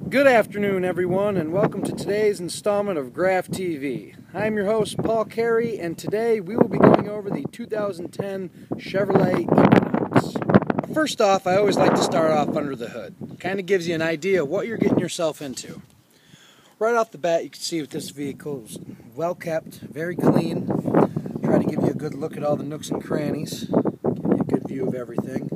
Good afternoon, everyone, and welcome to today's installment of Graph TV. I'm your host, Paul Carey, and today we will be going over the 2010 Chevrolet Equinox. First off, I always like to start off under the hood. Kind of gives you an idea of what you're getting yourself into. Right off the bat, you can see with this vehicle is well kept, very clean. Try to give you a good look at all the nooks and crannies, give you a good view of everything.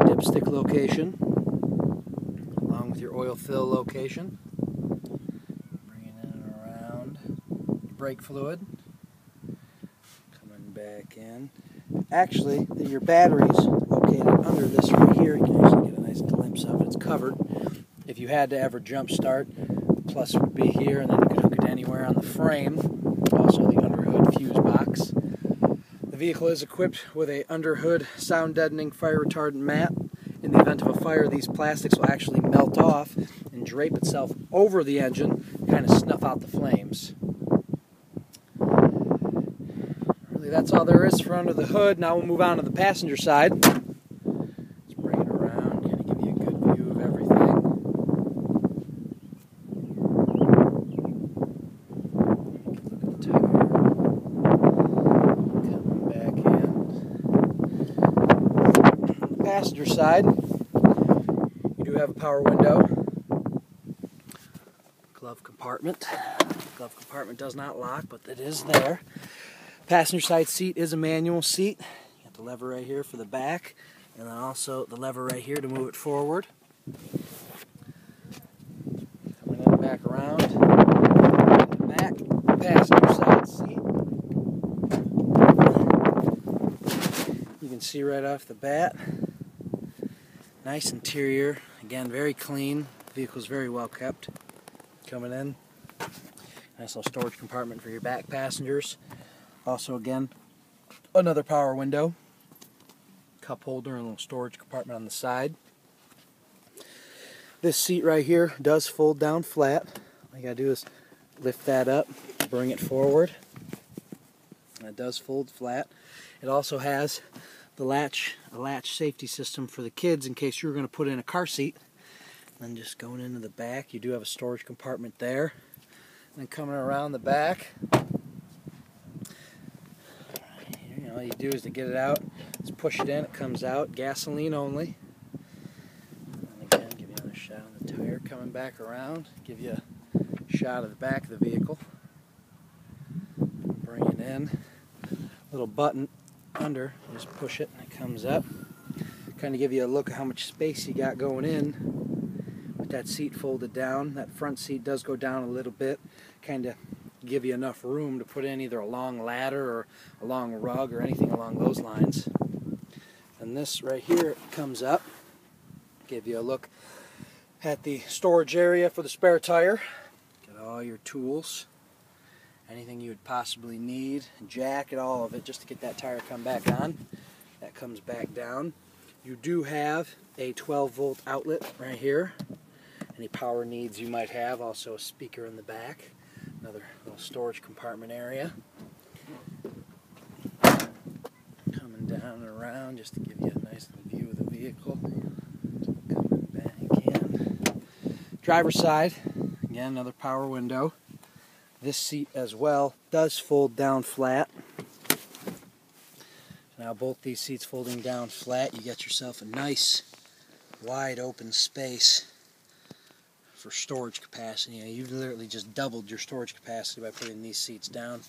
Dipstick location, along with your oil fill location. Bringing in and around. Your brake fluid. Coming back in. Actually, your battery's located under this right here. You can actually get a nice glimpse of it. It's covered. If you had to ever jump start, plus would be here, and then you could hook it anywhere on the frame. Also the underhood fuse box. The vehicle is equipped with a underhood sound deadening fire retardant mat. In the event of a fire, these plastics will actually melt off and drape itself over the engine, kind of snuff out the flames. Really, that's all there is for under the hood. Now we'll move on to the passenger side. Let's bring it around, kind of give you a good view of everything. Look at the tire. Coming back in. On the passenger side, you do have a power window. Glove compartment. Glove compartment does not lock, but it is there. Passenger side seat is a manual seat. You got the lever right here for the back, and then also the lever right here to move it forward. Coming in back around. The back passenger side seat. You can see right off the bat. Nice interior. Again, very clean. The vehicle's very well kept. Coming in. Nice little storage compartment for your back passengers. Also, again, another power window. Cup holder and a little storage compartment on the side. This seat right here does fold down flat. All you gotta do is lift that up, bring it forward. And it does fold flat. It also has the latch safety system for the kids in case you were going to put in a car seat. And then just going into the back, you do have a storage compartment there. And then coming around the back, all you do is to get it out, just push it in, it comes out, gasoline only. And again, give you another shot on the tire coming back around, give you a shot of the back of the vehicle. Bring it in, little button under, just push it and it comes up. Kind of give you a look at how much space you got going in with that seat folded down. That front seat does go down a little bit, kind of give you enough room to put in either a long ladder or a long rug or anything along those lines. And this right here comes up, give you a look at the storage area for the spare tire. Got all your tools, anything you would possibly need, jack it, all of it, just to get that tire come back on. That comes back down. You do have a 12-volt outlet right here. Any power needs you might have. Also a speaker in the back. Another little storage compartment area. Coming down and around just to give you a nice view of the vehicle. Coming back in. Driver's side, again, another power window. This seat as well does fold down flat. Now both these seats folding down flat, you get yourself a nice wide open space for storage capacity. You've literally just doubled your storage capacity by putting these seats down.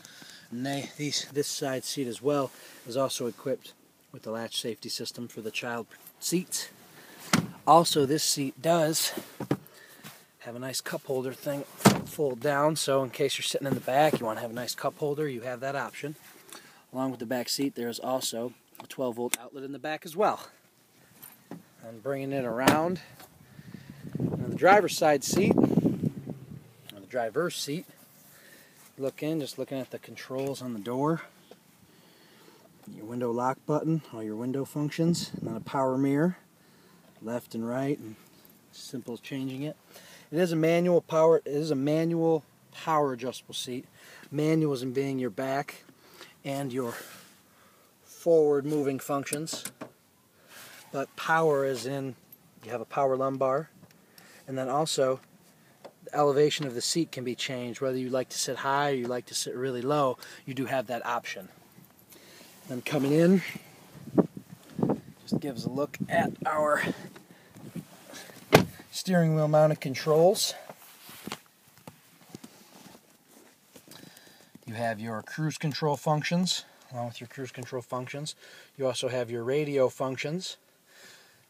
And this side seat as well is also equipped with the latch safety system for the child seats. Also, this seat does have a nice cup holder thing fold down, so in case you're sitting in the back, you want to have a nice cup holder, you have that option. Along with the back seat, there's also a 12-volt outlet in the back as well. And bringing it around, on the driver's side seat, or the driver's seat, look in, just looking at the controls on the door, your window lock button, all your window functions, and then a power mirror, left and right, and simple as changing it. It is a manual power adjustable seat. Manuals in being your back and your forward moving functions, but power is in, you have a power lumbar, and then also the elevation of the seat can be changed. Whether you like to sit high or you like to sit really low, you do have that option. Then coming in, just gives a look at our steering wheel mounted controls. You have your cruise control functions. Along with your cruise control functions, you also have your radio functions.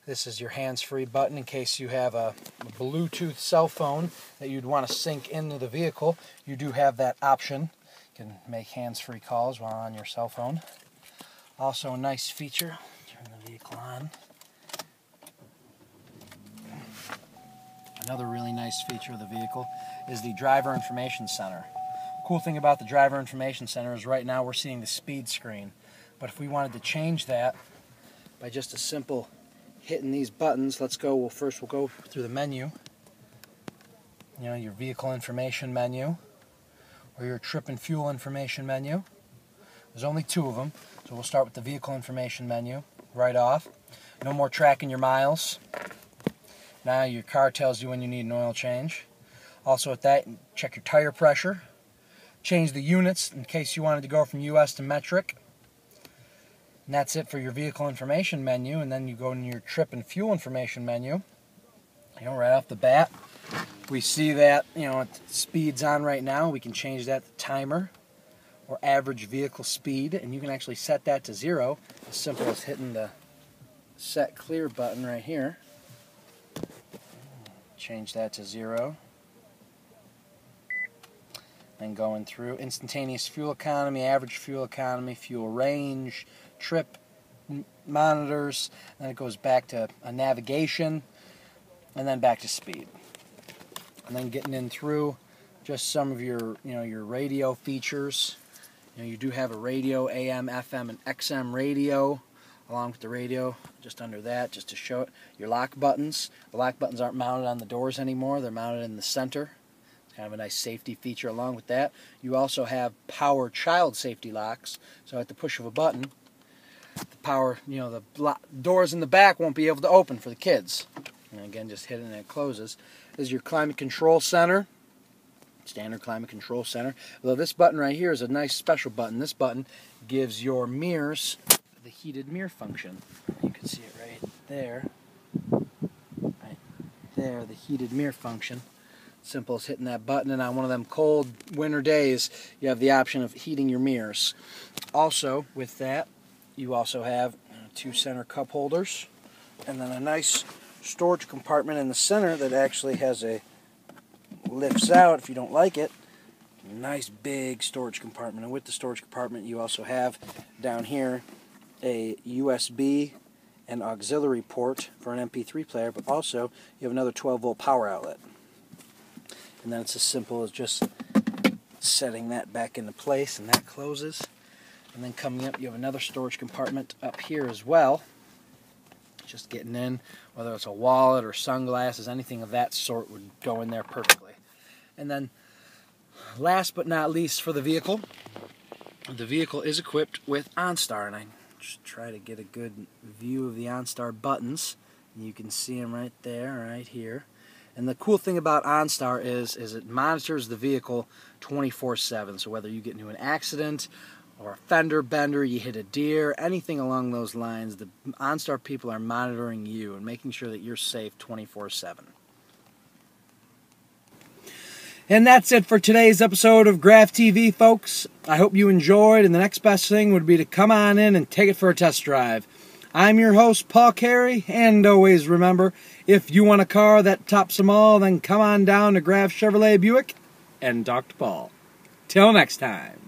This is your hands-free button in case you have a Bluetooth cell phone that you'd want to sync into the vehicle. You do have that option. You can make hands-free calls while on your cell phone. Also a nice feature, turn the vehicle on. Another really nice feature of the vehicle is the driver information center. Cool thing about the driver information center is right now we're seeing the speed screen. But if we wanted to change that by just a simple hitting these buttons, we'll go through the menu. You know, your vehicle information menu or your trip and fuel information menu. There's only two of them, so we'll start with the vehicle information menu right off. No more tracking your miles. Now your car tells you when you need an oil change. Also with that, check your tire pressure. Change the units in case you wanted to go from US to metric. And that's it for your vehicle information menu. And then you go into your trip and fuel information menu. You know, right off the bat, we see that, you know, speed's on right now. We can change that to timer or average vehicle speed, and you can actually set that to 0 as simple as hitting the set clear button right here. Change that to 0. And going through instantaneous fuel economy, average fuel economy, fuel range, trip monitors, and then it goes back to a navigation, and then back to speed. And then getting in through just some of your, your radio features. You know, you do have a radio, AM, FM, and XM radio, along with the radio just under that, just to show it. Your lock buttons. The lock buttons aren't mounted on the doors anymore. They're mounted in the center. Kind of a nice safety feature along with that. You also have power child safety locks, so at the push of a button, the power, the doors in the back won't be able to open for the kids. And again, just hit it and it closes. This is your climate control center, standard climate control center. Although this button right here is a nice special button. This button gives your mirrors the heated mirror function. You can see it right there. Right there, the heated mirror function. Simple as hitting that button, and on one of them cold winter days, you have the option of heating your mirrors. Also, with that, you also have 2 center cup holders, and then a nice storage compartment in the center that actually has lifts out if you don't like it. Nice big storage compartment, and with the storage compartment, you also have down here a USB and auxiliary port for an MP3 player, but also you have another 12-volt power outlet. And then it's as simple as just setting that back into place, and that closes. And then coming up, you have another storage compartment up here as well. Just getting in, whether it's a wallet or sunglasses, anything of that sort would go in there perfectly. And then, last but not least for the vehicle is equipped with OnStar. And I just try to get a good view of the OnStar buttons. And you can see them right there, right here. And the cool thing about OnStar is it monitors the vehicle 24/7. So whether you get into an accident or a fender bender, you hit a deer, anything along those lines, the OnStar people are monitoring you and making sure that you're safe 24/7. And that's it for today's episode of Graph TV, folks. I hope you enjoyed, and the next best thing would be to come on in and take it for a test drive. I'm your host, Paul Carey, and always remember, if you want a car that tops them all, then come on down to Graph Chevrolet Buick and talk to Paul. Till next time.